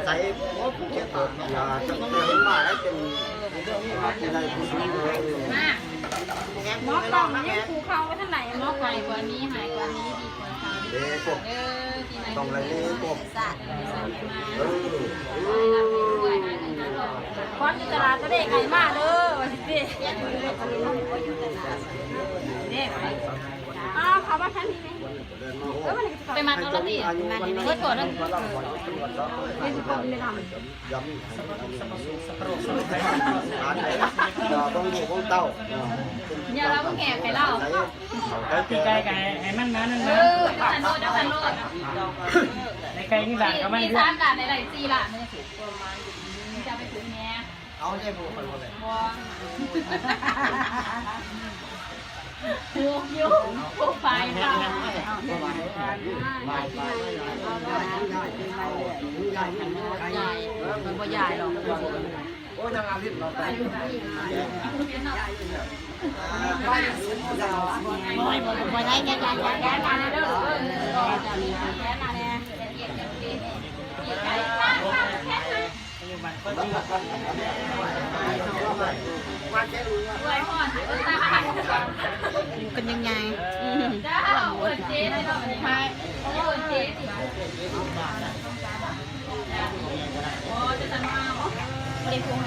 ใส่หมอผู้เกี่ยวกับยาจะต้องเห็นมาแล้วเป็นที่ได้ผู้สูงอายุ หมอกล่องนี่ครูเขาไว้ท่านไหนหมอกไก่กว่านี้หายกว่านี้ดีกว่าเขา เด็กพวกต้องอะไรนี่พวกคอนอยู่ตลาดก็ได้ไก่มากเลยวันนี้เนี่ยอ้าวเขาว่าท่านนี้ไหมไปมาตัวละดิเมื่อก่อนนั้นเป็นคนไม่ทำย้ำต้องดูของเต้า เนี่ยเราเพิ่งแหกไปเล่าตีไก่ไก่ไอ้มันนั้นนั่นนะจะสันโลในไก่นี่ด่านก็ไม่ได้ 3 ด่านไหน4 ด่านเนี่ยจะไปถึงแง่เอาได้พวกคนเลยยูผู้ไฟค่ะมันบ่ใหญ่หรอกโอ้ยนางอาทิตย์เราไปบ่ได้แก่ๆๆๆเด้อจะมีแก่มาแน่ไก่ตั้งแค่นั้นด้วยพ่ออยู่กันยังไงเจ้าเปิดเจ๊ได้หรอวันนี้ไหมเปิดเจ๊สิโอ้จะสั่งมาเรียกพวงไหน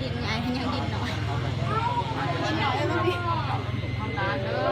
ดินไงยังดินหน่อยดินหน่อยไม่มีร้านเด้อ